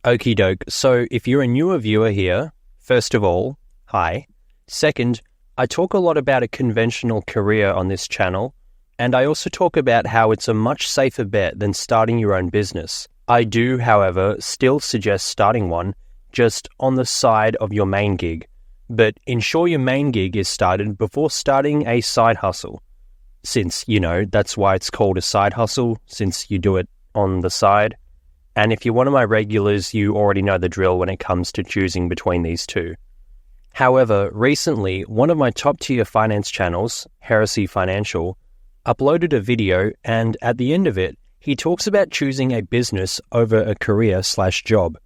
Okie doke. So if you're a newer viewer here, first of all, hi. Second, I talk a lot about a conventional career on this channel, and I also talk about how it's a much safer bet than starting your own business. I do, however, still suggest starting one just on the side of your main gig, but ensure your main gig is started before starting a side hustle. Since, that's why it's called a side hustle, since you do it on the side. And if you're one of my regulars, you already know the drill when it comes to choosing between these two. However, recently, one of my top-tier finance channels, Heresy Financial, uploaded a video, and at the end of it, he talks about choosing a business over a career/job.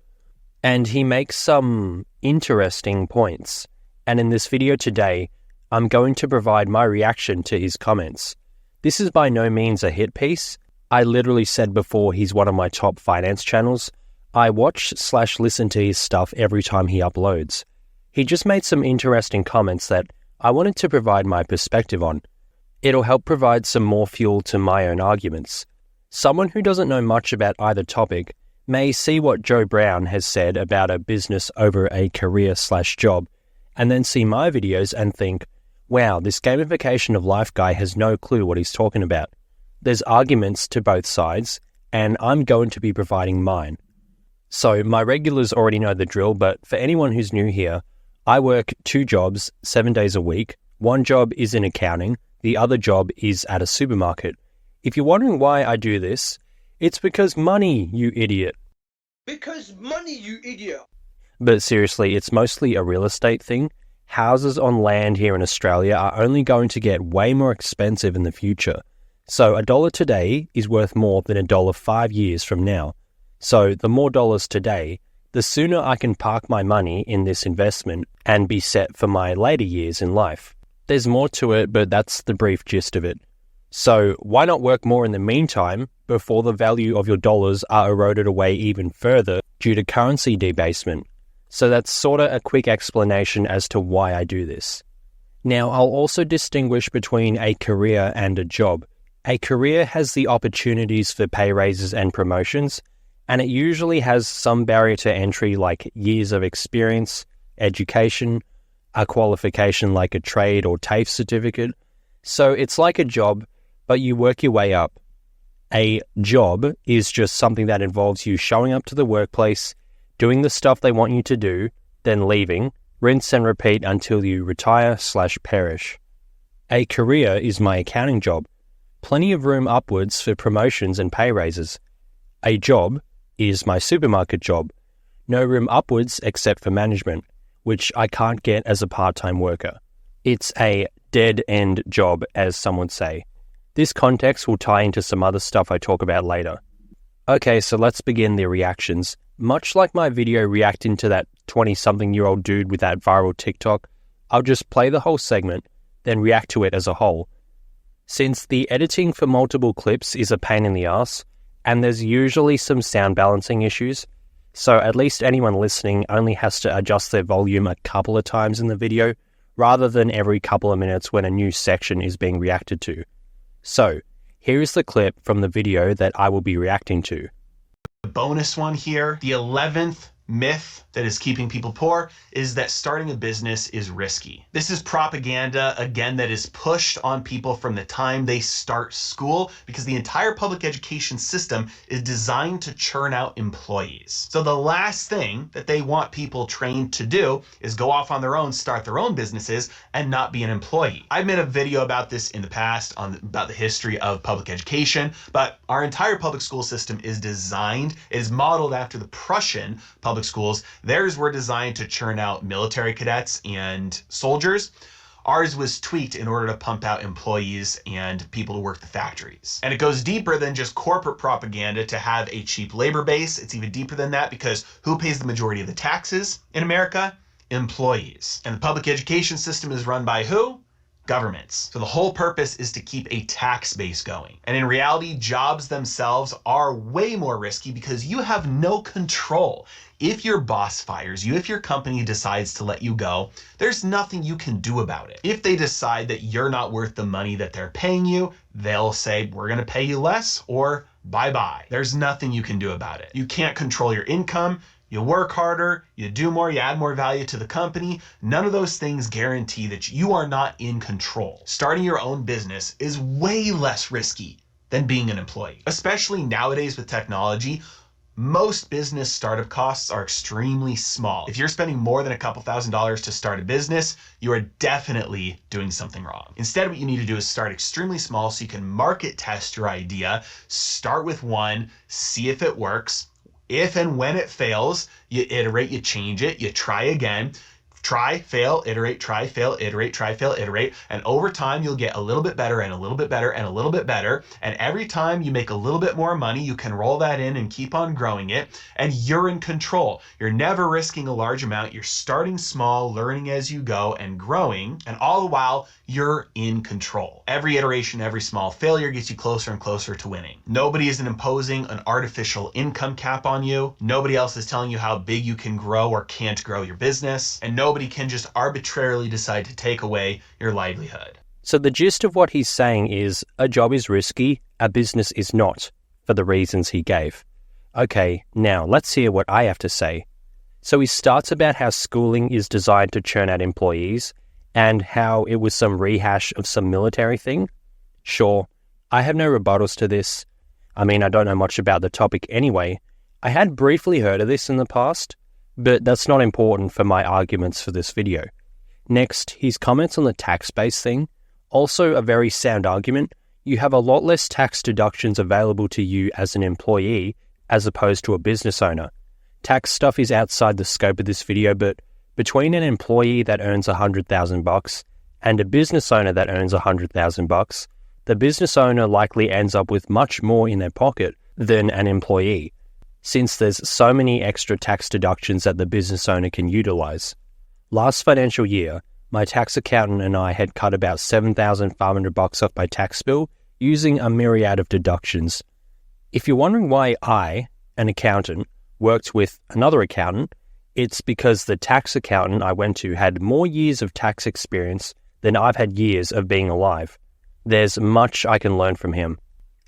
And he makes some interesting points. And in this video today, I'm going to provide my reaction to his comments. This is by no means a hit piece. I literally said before he's one of my top finance channels. I watch/listen to his stuff every time he uploads. He just made some interesting comments that I wanted to provide my perspective on. It'll help provide some more fuel to my own arguments. Someone who doesn't know much about either topic may see what Joe Brown has said about a business over a career/job, and then see my videos and think, wow, this gamification of life guy has no clue what he's talking about. There's arguments to both sides, and I'm going to be providing mine. So my regulars already know the drill, but for anyone who's new here, I work 2 jobs, 7 days a week. One job is in accounting, the other job is at a supermarket. If you're wondering why I do this, it's because money, you idiot. Because money, you idiot. But seriously, it's mostly a real estate thing. Houses on land here in Australia are only going to get way more expensive in the future. So $1 today is worth more than $1 5 years from now. So the more dollars today, the sooner I can park my money in this investment and be set for my later years in life. There's more to it, but that's the brief gist of it. So why not work more in the meantime before the value of your dollars are eroded away even further due to currency debasement? So that's sort of a quick explanation as to why I do this. Now, I'll also distinguish between a career and a job. A career has the opportunities for pay raises and promotions, and it usually has some barrier to entry like years of experience, education, a qualification like a trade or TAFE certificate. So it's like a job, but you work your way up. A job is just something that involves you showing up to the workplace, doing the stuff they want you to do, then leaving, rinse and repeat until you retire/perish. A career is my accounting job. Plenty of room upwards for promotions and pay raises. A job is my supermarket job. No room upwards except for management, which I can't get as a part-time worker. It's a dead-end job, as some would say. This context will tie into some other stuff I talk about later. Okay, so let's begin the reactions. Much like my video reacting to that 20-something-year-old dude with that viral TikTok, I'll just play the whole segment, then react to it as a whole. Since the editing for multiple clips is a pain in the ass, and there's usually some sound balancing issues, so at least anyone listening only has to adjust their volume a couple of times in the video, rather than every couple of minutes when a new section is being reacted to. So, here is the clip from the video that I will be reacting to. The bonus one here, the 11th myth that is keeping people poor is that starting a business is risky. This is propaganda, again, that is pushed on people from the time they start school because the entire public education system is designed to churn out employees. So the last thing that they want people trained to do is go off on their own, start their own businesses, and not be an employee. I've made a video about this in the past about the history of public education, but our entire public school system is designed, it is modeled after the Prussian public schools. Theirs were designed to churn out military cadets and soldiers. Ours was tweaked in order to pump out employees and people to work the factories. And it goes deeper than just corporate propaganda to have a cheap labor base. It's even deeper than that because who pays the majority of the taxes in America? Employees. And the public education system is run by who? Governments. So the whole purpose is to keep a tax base going. And in reality, jobs themselves are way more risky because you have no control. If your boss fires you, if your company decides to let you go, there's nothing you can do about it. If they decide that you're not worth the money that they're paying you, they'll say, we're gonna pay you less or bye-bye. There's nothing you can do about it. You can't control your income. You work harder, you do more, you add more value to the company. None of those things guarantee that you are not in control. Starting your own business is way less risky than being an employee. Especially nowadays with technology, most business startup costs are extremely small. If you're spending more than a couple $1,000s to start a business, you are definitely doing something wrong. Instead, what you need to do is start extremely small so you can market test your idea, start with one, see if it works. If and when it fails, you iterate, you change it, you try again. Try, fail, iterate, try, fail, iterate, try, fail, iterate. And over time, you'll get a little bit better and a little bit better and a little bit better. And every time you make a little bit more money, you can roll that in and keep on growing it. And you're in control. You're never risking a large amount. You're starting small, learning as you go and growing. And all the while, you're in control. Every iteration, every small failure gets you closer and closer to winning. Nobody is imposing an artificial income cap on you. Nobody else is telling you how big you can grow or can't grow your business. And nobody can just arbitrarily decide to take away your livelihood. So the gist of what he's saying is a job is risky, a business is not, for the reasons he gave. Okay, now let's hear what I have to say. So he starts about how schooling is designed to churn out employees and how it was some rehash of some military thing. Sure, I have no rebuttals to this. I mean, I don't know much about the topic anyway. I had briefly heard of this in the past, but that's not important for my arguments for this video. Next, his comments on the tax base thing. Also a very sound argument. You have a lot less tax deductions available to you as an employee as opposed to a business owner. Tax stuff is outside the scope of this video, but between an employee that earns $100,000 and a business owner that earns $100,000, the business owner likely ends up with much more in their pocket than an employee, since there's so many extra tax deductions that the business owner can utilize. Last financial year, my tax accountant and I had cut about $7,500 off my tax bill using a myriad of deductions. If you're wondering why I, an accountant, worked with another accountant, it's because the tax accountant I went to had more years of tax experience than I've had years of being alive. There's much I can learn from him.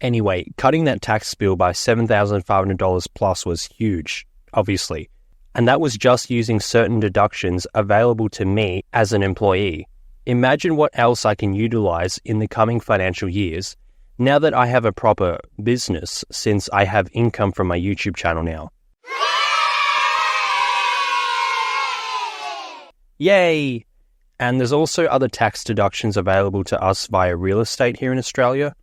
Anyway, cutting that tax bill by $7,500 plus was huge, obviously. And that was just using certain deductions available to me as an employee. Imagine what else I can utilize in the coming financial years now that I have a proper business, since I have income from my YouTube channel now. Yay! And there's also other tax deductions available to us via real estate here in Australia.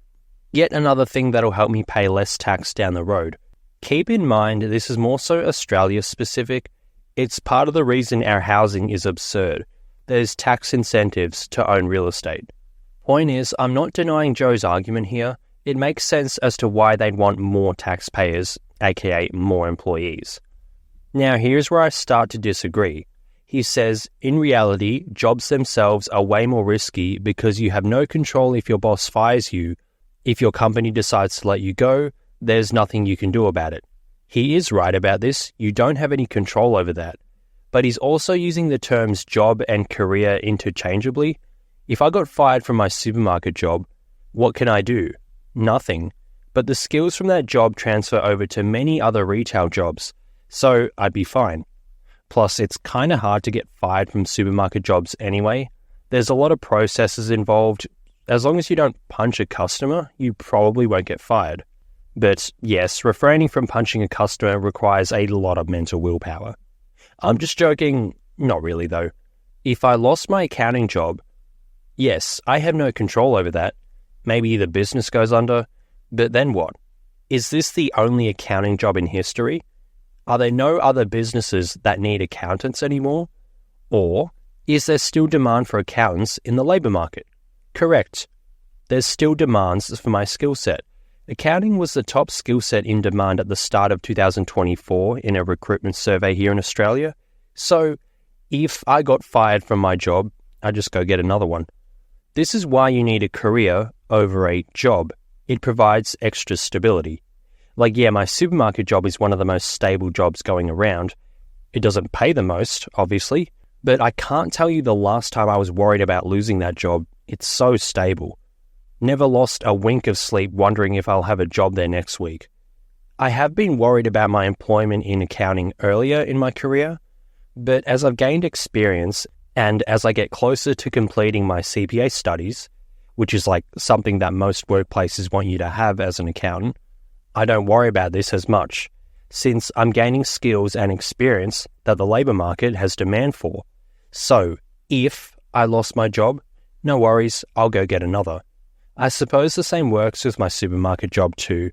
Yet another thing that'll help me pay less tax down the road. Keep in mind, this is more so Australia specific. It's part of the reason our housing is absurd. There's tax incentives to own real estate. Point is, I'm not denying Joe's argument here. It makes sense as to why they'd want more taxpayers, aka more employees. Now here's where I start to disagree. He says, in reality, jobs themselves are way more risky because you have no control if your boss fires you. If your company decides to let you go, there's nothing you can do about it. He is right about this. You don't have any control over that. But he's also using the terms job and career interchangeably. If I got fired from my supermarket job, what can I do? Nothing. But the skills from that job transfer over to many other retail jobs, so I'd be fine. Plus, it's kind of hard to get fired from supermarket jobs anyway. There's a lot of processes involved. As long as you don't punch a customer, you probably won't get fired. But yes, refraining from punching a customer requires a lot of mental willpower. I'm just joking, not really though. If I lost my accounting job, yes, I have no control over that. Maybe the business goes under, but then what? Is this the only accounting job in history? Are there no other businesses that need accountants anymore? Or is there still demand for accountants in the labour market? Correct. There's still demands for my skill set. Accounting was the top skill set in demand at the start of 2024 in a recruitment survey here in Australia. So, if I got fired from my job, I'd just go get another one. This is why you need a career over a job. It provides extra stability. Like, yeah, my supermarket job is one of the most stable jobs going around. It doesn't pay the most, obviously, but I can't tell you the last time I was worried about losing that job. It's so stable. Never lost a wink of sleep wondering if I'll have a job there next week. I have been worried about my employment in accounting earlier in my career, but as I've gained experience and as I get closer to completing my CPA studies, which is like something that most workplaces want you to have as an accountant, I don't worry about this as much, since I'm gaining skills and experience that the labour market has demand for. So, if I lost my job, no worries, I'll go get another. I suppose the same works with my supermarket job too.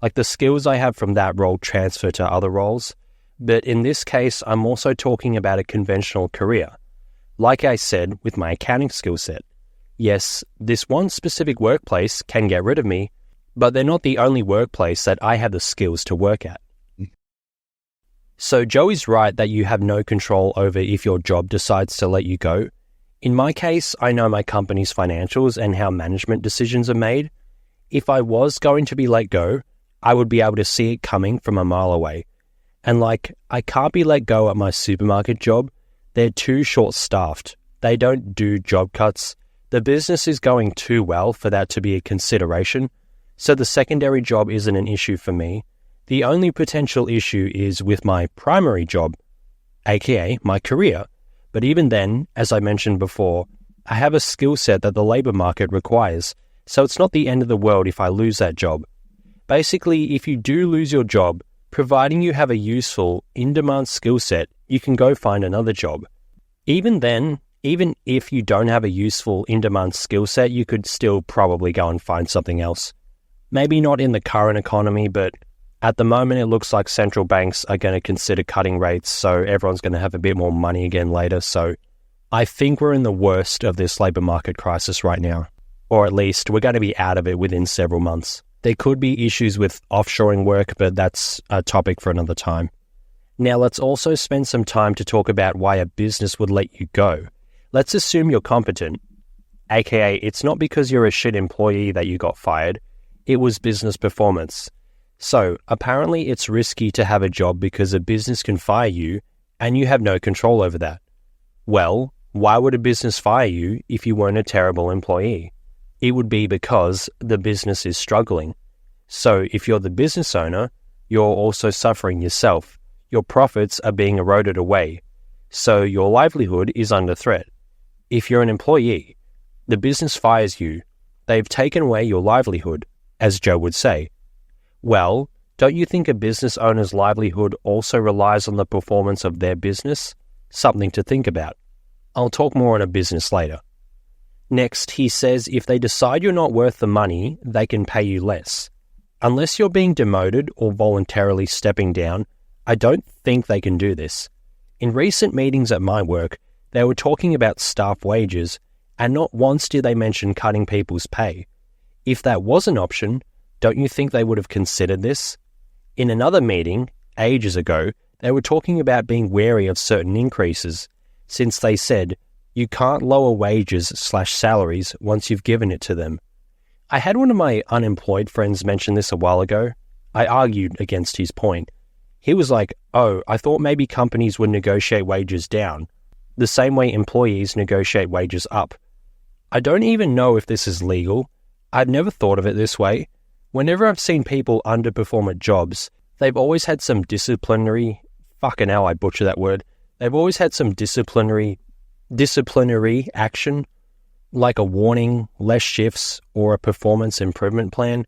Like the skills I have from that role transfer to other roles, but in this case, I'm also talking about a conventional career. Like I said, with my accounting skill set. Yes, this one specific workplace can get rid of me, but they're not the only workplace that I have the skills to work at. So Joey's right that you have no control over if your job decides to let you go. In my case, I know my company's financials and how management decisions are made. If I was going to be let go, I would be able to see it coming from a mile away. And I can't be let go at my supermarket job. They're too short-staffed. They don't do job cuts. The business is going too well for that to be a consideration. So the secondary job isn't an issue for me. The only potential issue is with my primary job, aka my career. But even then, as I mentioned before, I have a skill set that the labour market requires, so it's not the end of the world if I lose that job. Basically, if you do lose your job, providing you have a useful, in-demand skill set, you can go find another job. Even then, even if you don't have a useful, in-demand skill set, you could still probably go and find something else. Maybe not in the current economy, but at the moment it looks like central banks are going to consider cutting rates, so everyone's going to have a bit more money again later. So I think we're in the worst of this labour market crisis right now, or at least we're going to be out of it within several months. There could be issues with offshoring work, but that's a topic for another time. Now let's also spend some time to talk about why a business would let you go. Let's assume you're competent, aka it's not because you're a shit employee that you got fired, it was business performance. So apparently it's risky to have a job because a business can fire you and you have no control over that. Well, why would a business fire you if you weren't a terrible employee? It would be because the business is struggling. So if you're the business owner, you're also suffering yourself. Your profits are being eroded away. So your livelihood is under threat. If you're an employee, the business fires you. They've taken away your livelihood, as Joe would say. Well, don't you think a business owner's livelihood also relies on the performance of their business? Something to think about. I'll talk more on a business later. Next, he says if they decide you're not worth the money, they can pay you less. Unless you're being demoted or voluntarily stepping down, I don't think they can do this. In recent meetings at my work, they were talking about staff wages, and not once did they mention cutting people's pay. If that was an option, don't you think they would have considered this? In another meeting, ages ago, they were talking about being wary of certain increases, since they said, you can't lower wages/salaries once you've given it to them. I had one of my unemployed friends mention this a while ago. I argued against his point. He was like, oh, I thought maybe companies would negotiate wages down, the same way employees negotiate wages up. I don't even know if this is legal. I've never thought of it this way. Whenever I've seen people underperform at jobs, they've always had some disciplinary action, like a warning, less shifts, or a performance improvement plan.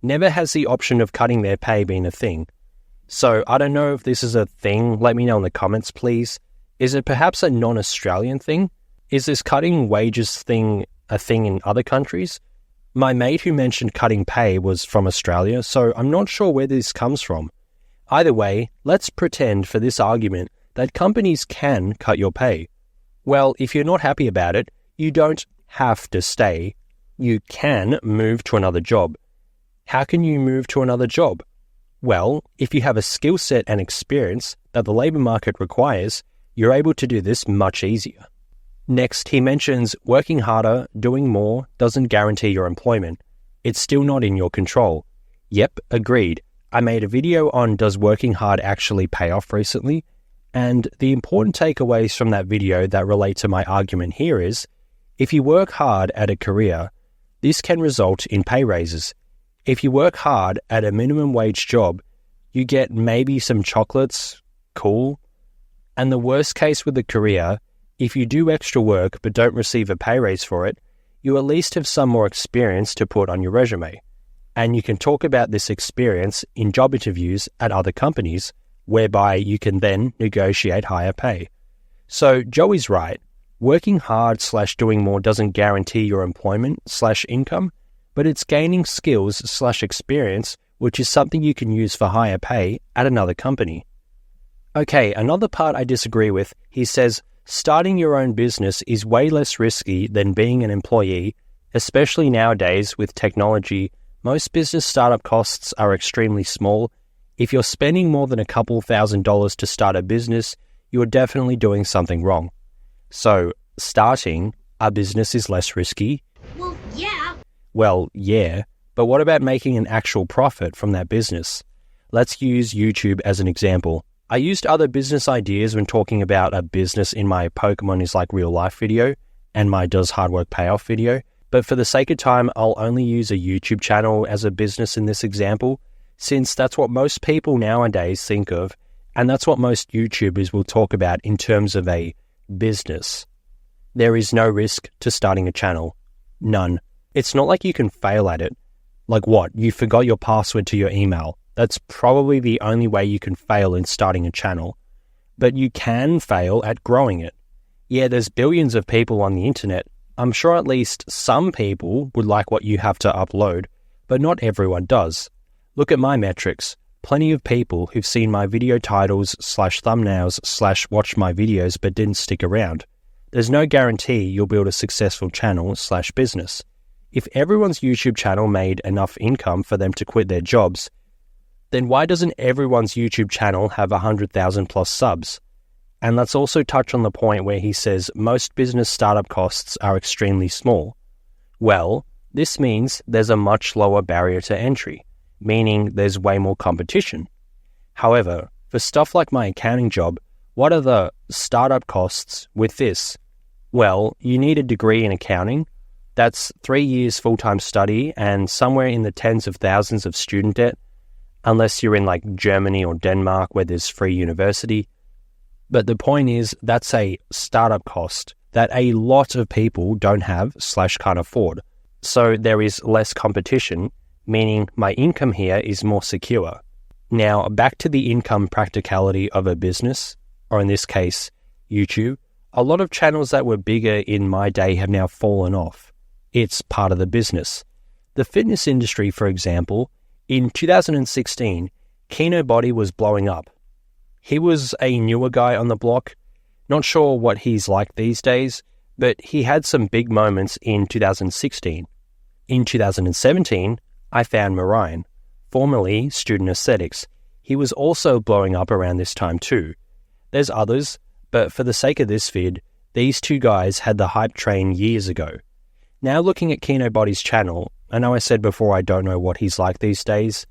Never has the option of cutting their pay been a thing. So I don't know if this is a thing. Let me know in the comments, please. Is it perhaps a non-Australian thing? Is this cutting wages thing a thing in other countries? My mate who mentioned cutting pay was from Australia, so I'm not sure where this comes from. Either way, let's pretend for this argument that companies can cut your pay. Well, if you're not happy about it, you don't have to stay. You can move to another job. How can you move to another job? Well, if you have a skill set and experience that the labour market requires, you're able to do this much easier. Next, he mentions working harder, doing more, doesn't guarantee your employment. It's still not in your control. Yep, agreed. I made a video on does working hard actually pay off recently, and the important takeaways from that video that relate to my argument here is, if you work hard at a career, this can result in pay raises. If you work hard at a minimum wage job, You get maybe some chocolates, cool. And the worst case with a career, if you do extra work but don't receive a pay raise for it, you at least have some more experience to put on your resume. And you can talk about this experience in job interviews at other companies, whereby you can then negotiate higher pay. So Joey's right. Working hard / doing more doesn't guarantee your employment / income, but it's gaining skills / experience, which is something you can use for higher pay at another company. Okay, another part I disagree with. He says, starting your own business is way less risky than being an employee, especially nowadays with technology. Most business startup costs are extremely small. If you're spending more than a couple $1,000s to start a business, you are definitely doing something wrong. So, starting a business is less risky. Well, yeah, but what about making an actual profit from that business? Let's use YouTube as an example. I used other business ideas when talking about a business in my Pokemon is like real life video and my Does Hard Work Pay Off video, but for the sake of time, I'll only use a YouTube channel as a business in this example, since that's what most people nowadays think of, and that's what most YouTubers will talk about in terms of a business. There is no risk to starting a channel. None. It's not like you can fail at it. Like what? You forgot your password to your email. That's probably the only way you can fail in starting a channel. But you can fail at growing it. Yeah, there's billions of people on the internet. I'm sure at least some people would like what you have to upload, but not everyone does. Look at my metrics. Plenty of people who've seen my video titles / thumbnails / watched my videos but didn't stick around. There's no guarantee you'll build a successful channel / business. If everyone's YouTube channel made enough income for them to quit their jobs, then why doesn't everyone's YouTube channel have 100,000 plus subs? And let's also touch on the point where he says most business startup costs are extremely small. Well, this means there's a much lower barrier to entry, meaning there's way more competition. However, for stuff like my accounting job, what are the startup costs with this? Well, you need a degree in accounting. That's 3 years full-time study and somewhere in the tens of thousands of student debt, unless you're in like Germany or Denmark where there's free university. But the point is, that's a startup cost that a lot of people don't have / can't afford. So there is less competition, meaning my income here is more secure. Now, back to the income practicality of a business, or in this case, YouTube. A lot of channels that were bigger in my day have now fallen off. It's part of the business. The fitness industry, for example, in 2016, Kinobody was blowing up. He was a newer guy on the block. Not sure what he's like these days, but he had some big moments in 2016. In 2017, I found Marion, formerly Student Aesthetics. He was also blowing up around this time too. There's others, but for the sake of this vid, these two guys had the hype train years ago. Now looking at Kinobody's channel, I know I said before I don't know what he's like these days.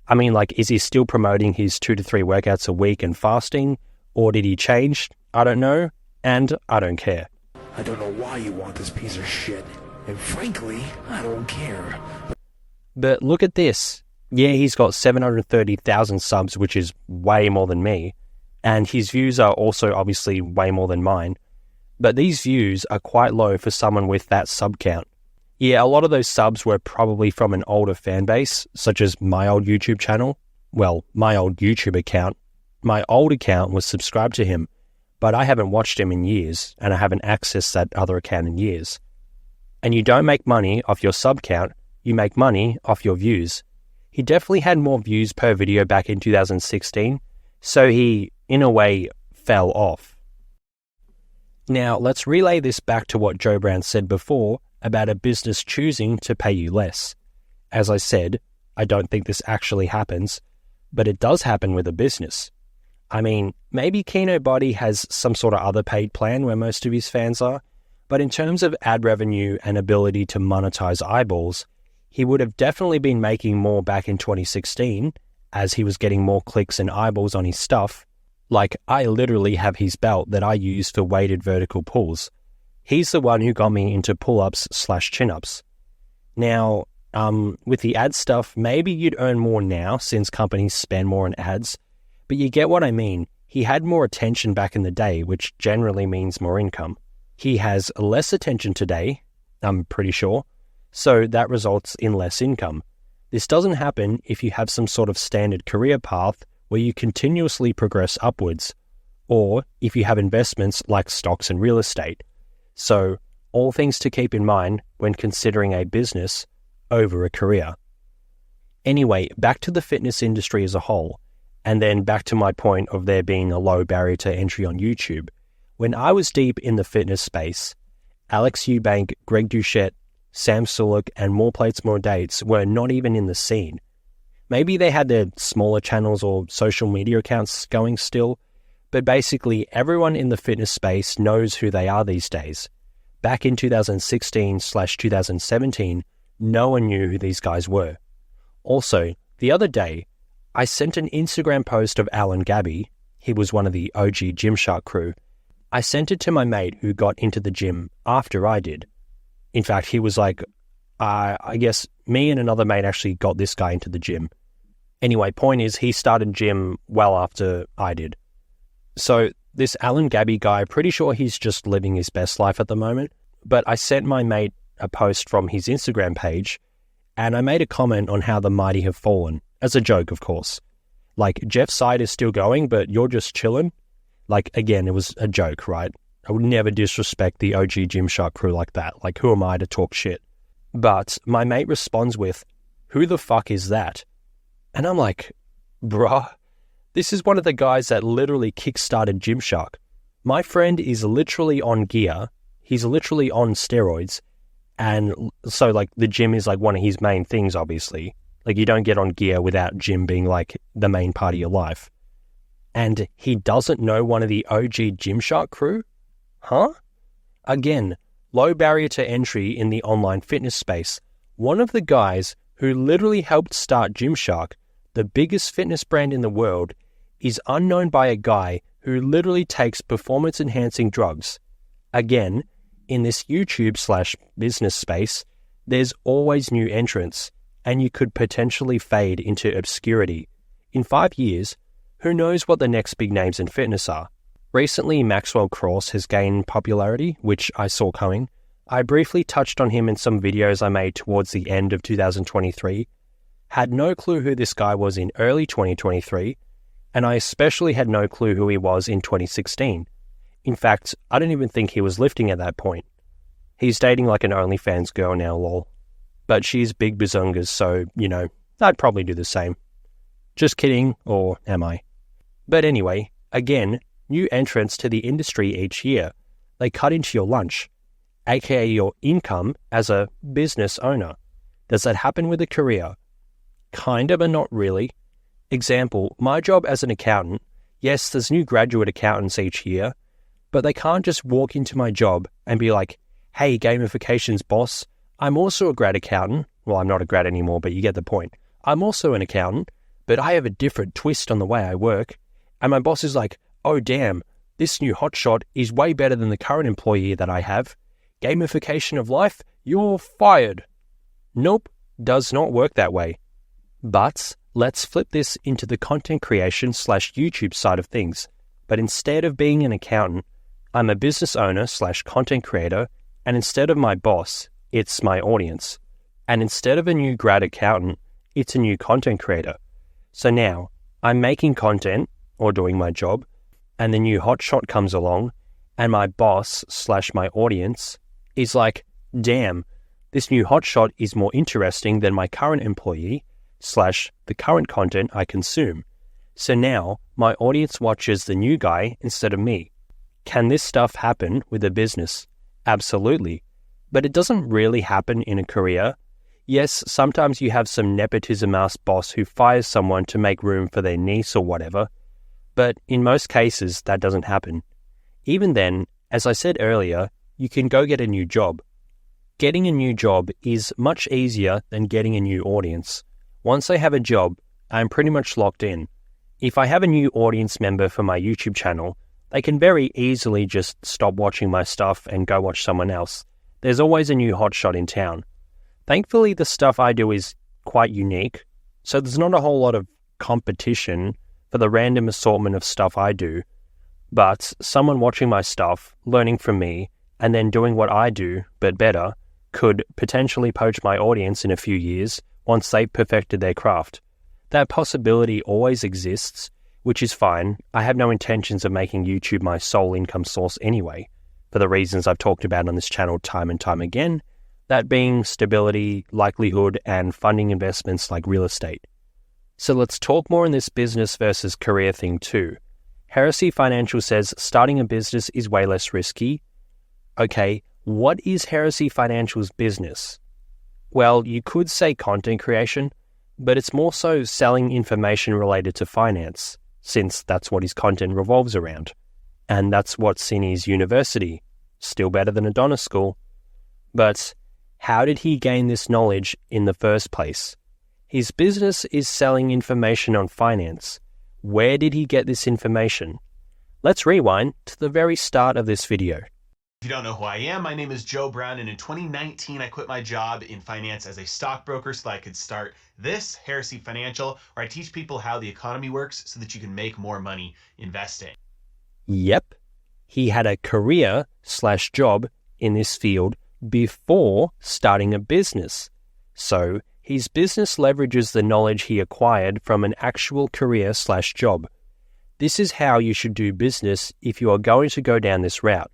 I mean, like, is he still promoting his 2 to 3 workouts a week and fasting? Or did he change? I don't know, and I don't care. I don't know why you want this piece of shit, and frankly, I don't care. But look at this. Yeah, he's got 730,000 subs, which is way more than me, and his views are also obviously way more than mine. But these views are quite low for someone with that sub count. Yeah, a lot of those subs were probably from an older fan base, such as my old YouTube channel. Well, my old YouTube account. My old account was subscribed to him, but I haven't watched him in years, and I haven't accessed that other account in years. And you don't make money off your sub count, you make money off your views. He definitely had more views per video back in 2016, so he, in a way, fell off. Now, let's relay this back to what Joe Brown said before about a business choosing to pay you less. As I said, I don't think this actually happens, but it does happen with a business. I mean, maybe Kinobody has some sort of other paid plan where most of his fans are, but in terms of ad revenue and ability to monetize eyeballs, he would have definitely been making more back in 2016, as he was getting more clicks and eyeballs on his stuff. Like, I literally have his belt that I use for weighted vertical pulls. He's the one who got me into pull-ups / chin-ups. Now, With the ad stuff, maybe you'd earn more now since companies spend more on ads, but you get what I mean. He had more attention back in the day, which generally means more income. He has less attention today, I'm pretty sure, so that results in less income. This doesn't happen if you have some sort of standard career path where you continuously progress upwards, or if you have investments like stocks and real estate. So, all things to keep in mind when considering a business over a career. Anyway, back to the fitness industry as a whole, and then back to my point of there being a low barrier to entry on YouTube. When I was deep in the fitness space, Alex Eubank, Greg Doucette, Sam Sulek, and More Plates, More Dates were not even in the scene. Maybe they had their smaller channels or social media accounts going still, but basically everyone in the fitness space knows who they are these days. Back in 2016/2017, no one knew who these guys were. Also, the other day, I sent an Instagram post of Alan Gabby. He was one of the OG Gymshark crew. I sent it to my mate who got into the gym after I did. In fact, he was like, I guess me and another mate actually got this guy into the gym. Anyway, point is, he started gym well after I did. So this Alan Gabby guy, pretty sure he's just living his best life at the moment. But I sent my mate a post from his Instagram page, and I made a comment on how the mighty have fallen. As a joke, of course. Like, Jeff's side is still going, but you're just chilling. Like, again, it was a joke, right? I would never disrespect the OG Gymshark crew like that. Like, who am I to talk shit? But my mate responds with, "Who the fuck is that?" And I'm like, bruh, this is one of the guys that literally kickstarted Gymshark. My friend is literally on gear. He's literally on steroids. And so, like, the gym is, like, one of his main things, obviously. Like, you don't get on gear without gym being, like, the main part of your life. And he doesn't know one of the OG Gymshark crew? Huh? Again, low barrier to entry in the online fitness space. One of the guys who literally helped start Gymshark, the biggest fitness brand in the world, is unknown by a guy who literally takes performance-enhancing drugs. Again, in this YouTube/business space, there's always new entrants, and you could potentially fade into obscurity. In 5 years, who knows what the next big names in fitness are? Recently, Maxwell Cross has gained popularity, which I saw coming. I briefly touched on him in some videos I made towards the end of 2023, had no clue who this guy was in early 2023, and I especially had no clue who he was in 2016. In fact, I don't even think he was lifting at that point. He's dating like an OnlyFans girl now, lol. But she's big bazungas, so, you know, I'd probably do the same. Just kidding, or am I? But anyway, again, new entrants to the industry each year. They cut into your lunch, aka your income as a business owner. Does that happen with a career? Kinda, but not really. Example, my job as an accountant, yes, there's new graduate accountants each year, but they can't just walk into my job and be like, "Hey, gamifications boss, I'm also a grad accountant." Well, I'm not a grad anymore, but you get the point. I'm also an accountant, but I have a different twist on the way I work. And my boss is like, "Oh damn, this new hotshot is way better than the current employee that I have. Gamification of life, you're fired." Nope, does not work that way. But let's flip this into the content creation/YouTube side of things. But instead of being an accountant, I'm a business owner/content creator, and instead of my boss, it's my audience. And instead of a new grad accountant, it's a new content creator. So now, I'm making content, or doing my job, and the new hotshot comes along, and my boss/my audience is like, "Damn, this new hotshot is more interesting than my current employee/the current content I consume." So now, my audience watches the new guy instead of me. Can this stuff happen with a business? Absolutely. But it doesn't really happen in a career. Yes, sometimes you have some nepotism-ass boss who fires someone to make room for their niece or whatever, but in most cases, that doesn't happen. Even then, as I said earlier, you can go get a new job. Getting a new job is much easier than getting a new audience. Once I have a job, I'm pretty much locked in. If I have a new audience member for my YouTube channel, they can very easily just stop watching my stuff and go watch someone else. There's always a new hotshot in town. Thankfully, the stuff I do is quite unique, so there's not a whole lot of competition for the random assortment of stuff I do, but someone watching my stuff, learning from me, and then doing what I do, but better, could potentially poach my audience in a few years once they've perfected their craft. That possibility always exists, which is fine. I have no intentions of making YouTube my sole income source anyway, for the reasons I've talked about on this channel time and time again, that being stability, likelihood, and funding investments like real estate. So let's talk more in this business versus career thing too. Heresy Financial says starting a business is way less risky. Okay, what is Heresy Financial's business? Well, you could say content creation, but it's more so selling information related to finance, since that's what his content revolves around. And that's what's in his university. Still better than Adonis School. But how did he gain this knowledge in the first place? His business is selling information on finance. Where did he get this information? Let's rewind to the very start of this video. If you don't know who I am, my name is Joe Brown, and in 2019, I quit my job in finance as a stockbroker so that I could start this, Heresy Financial, where I teach people how the economy works so that you can make more money investing. Yep, he had a career/job in this field before starting a business. So his business leverages the knowledge he acquired from an actual career/job. This is how you should do business if you are going to go down this route.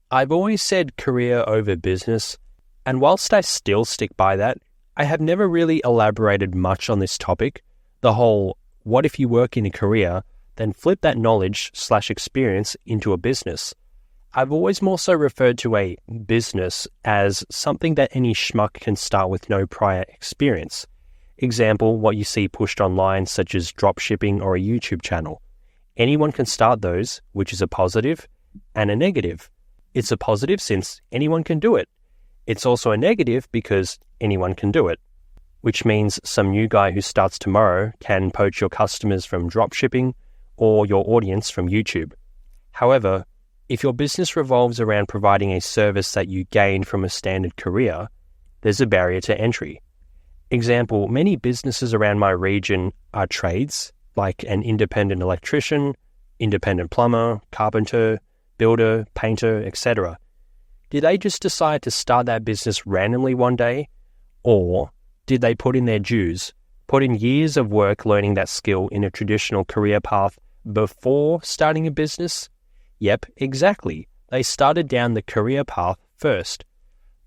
I've always said career over business, and whilst I still stick by that, I have never really elaborated much on this topic, the whole, what if you work in a career, then flip that knowledge/experience into a business. I've always more so referred to a business as something that any schmuck can start with no prior experience. Example, what you see pushed online such as dropshipping or a YouTube channel. Anyone can start those, which is a positive and a negative. It's a positive since anyone can do it. It's also a negative because anyone can do it, which means some new guy who starts tomorrow can poach your customers from dropshipping or your audience from YouTube. However, if your business revolves around providing a service that you gained from a standard career, there's a barrier to entry. Example, many businesses around my region are trades, like an independent electrician, independent plumber, carpenter, builder, painter, etc. Did they just decide to start that business randomly one day? Or did they put in their dues, put in years of work learning that skill in a traditional career path before starting a business? Yep, exactly. They started down the career path first.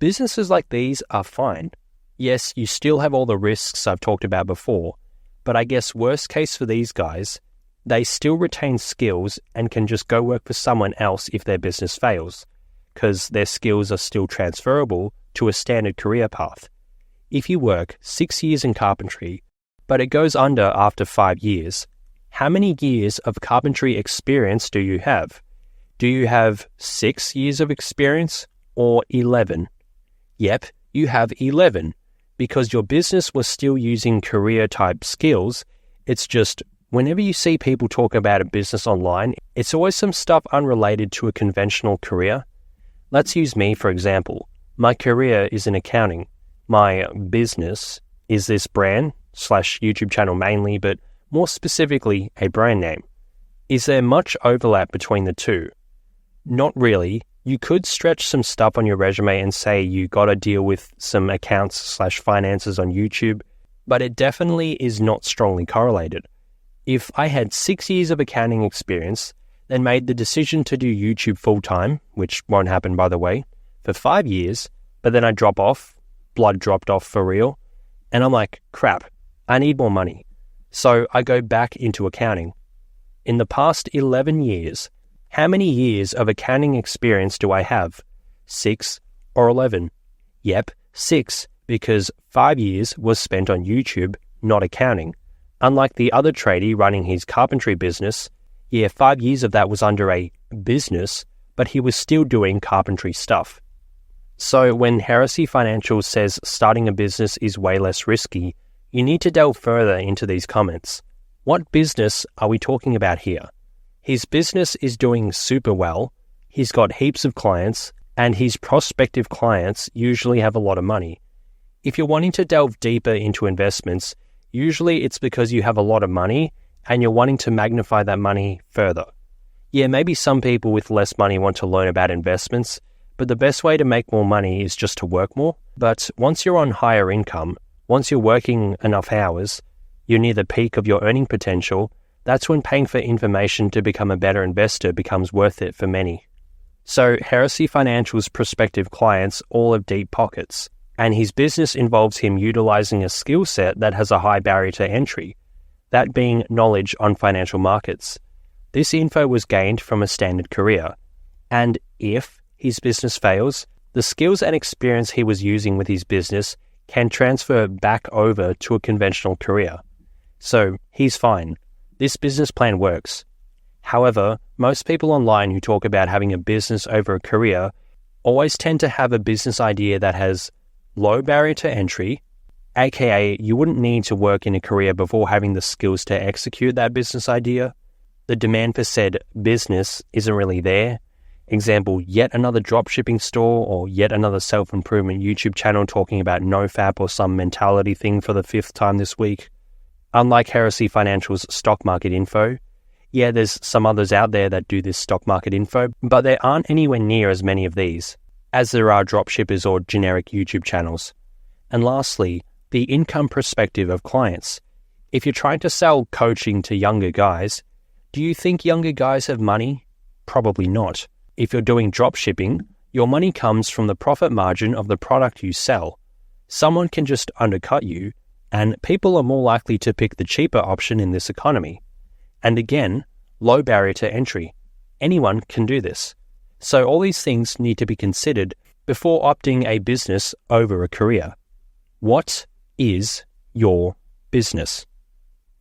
Businesses like these are fine. Yes, you still have all the risks I've talked about before, but I guess worst case for these guys, they still retain skills and can just go work for someone else if their business fails, because their skills are still transferable to a standard career path. If you work 6 years in carpentry, but it goes under after 5 years, how many years of carpentry experience do you have? Do you have 6 years of experience or 11? Yep, you have 11, because your business was still using career-type skills. It's just, whenever you see people talk about a business online, it's always some stuff unrelated to a conventional career. Let's use me, for example. My career is in accounting. My business is this brand/YouTube channel mainly, but more specifically, a brand name. Is there much overlap between the two? Not really. You could stretch some stuff on your resume and say you got to deal with some accounts/finances on YouTube, but it definitely is not strongly correlated. If I had 6 years of accounting experience, then made the decision to do YouTube full-time, which won't happen by the way, for 5 years, but then I drop off, blood dropped off for real, and I'm like, crap, I need more money. So I go back into accounting. In the past 11 years, how many years of accounting experience do I have? 6 or 11? Yep, 6, because 5 years was spent on YouTube, not accounting. Unlike the other tradie running his carpentry business, 5 years of that was under a business, but he was still doing carpentry stuff. So when Heresy Financial says starting a business is way less risky, you need to delve further into these comments. What business are we talking about here? His business is doing super well, he's got heaps of clients, and his prospective clients usually have a lot of money. If you're wanting to delve deeper into investments, usually it's because you have a lot of money and you're wanting to magnify that money further. Yeah, maybe some people with less money want to learn about investments, but the best way to make more money is just to work more. But once you're on higher income, once you're working enough hours, you're near the peak of your earning potential, that's when paying for information to become a better investor becomes worth it for many. So Heresy Financial's prospective clients all have deep pockets, and his business involves him utilizing a skill set that has a high barrier to entry, that being knowledge on financial markets. This info was gained from a standard career, and if his business fails, the skills and experience he was using with his business can transfer back over to a conventional career. So he's fine. This business plan works. However, most people online who talk about having a business over a career always tend to have a business idea that has low barrier to entry, aka you wouldn't need to work in a career before having the skills to execute that business idea. The demand for said business isn't really there. Example, yet another dropshipping store or yet another self-improvement YouTube channel talking about NoFap or some mentality thing for the 5th time this week. Unlike Heresy Financial's stock market info, yeah, there's some others out there that do this stock market info, but there aren't anywhere near as many of these as there are dropshippers or generic YouTube channels. And lastly, the income perspective of clients. If you're trying to sell coaching to younger guys, do you think younger guys have money? Probably not. If you're doing dropshipping, your money comes from the profit margin of the product you sell. Someone can just undercut you, and people are more likely to pick the cheaper option in this economy. And again, low barrier to entry. Anyone can do this. So all these things need to be considered before opting a business over a career. What is your business?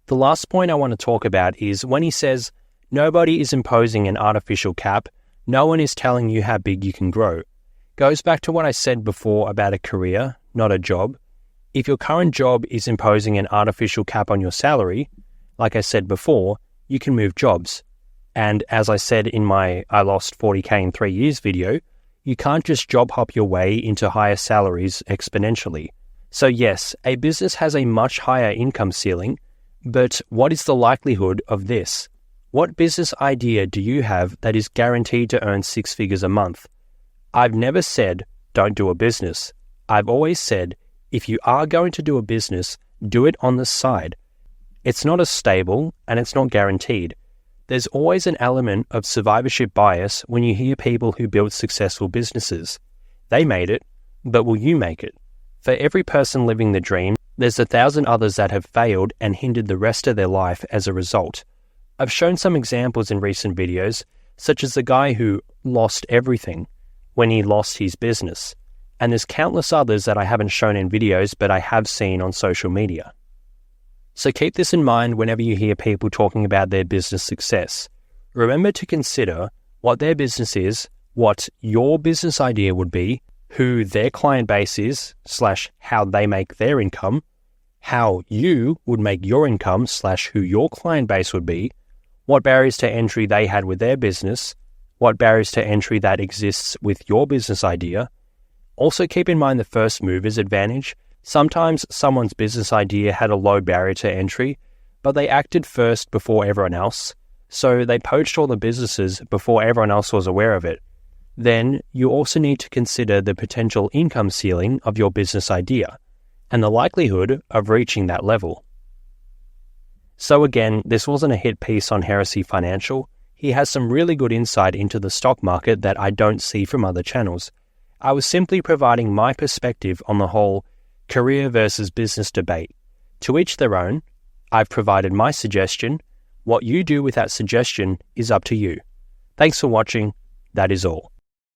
The last point I want to talk about is when he says, nobody is imposing an artificial cap, no one is telling you how big you can grow. Goes back to what I said before about a career, not a job. If your current job is imposing an artificial cap on your salary, like I said before, you can move jobs. And as I said in my I lost 40k in 3 years video, you can't just job hop your way into higher salaries exponentially. So yes, a business has a much higher income ceiling, but what is the likelihood of this? What business idea do you have that is guaranteed to earn 6 figures a month? I've never said, don't do a business. I've always said, if you are going to do a business, do it on the side. It's not as stable and it's not guaranteed. There's always an element of survivorship bias when you hear people who built successful businesses. They made it, but will you make it? For every person living the dream, there's 1,000 others that have failed and hindered the rest of their life as a result. I've shown some examples in recent videos, such as the guy who lost everything when he lost his business. And there's countless others that I haven't shown in videos, but I have seen on social media. So keep this in mind whenever you hear people talking about their business success. Remember to consider what their business is, what your business idea would be, who their client base is, / how they make their income, how you would make your income / who your client base would be, what barriers to entry they had with their business, what barriers to entry that exists with your business idea. Also keep in mind the first mover's advantage. Sometimes someone's business idea had a low barrier to entry, but they acted first before everyone else, so they poached all the businesses before everyone else was aware of it. Then you also need to consider the potential income ceiling of your business idea and the likelihood of reaching that level. So again, this wasn't a hit piece on Heresy Financial. He has some really good insight into the stock market that I don't see from other channels. I was simply providing my perspective on the whole career versus business debate. To each their own. I've provided my suggestion. What you do with that suggestion is up to you. Thanks for watching. That is all.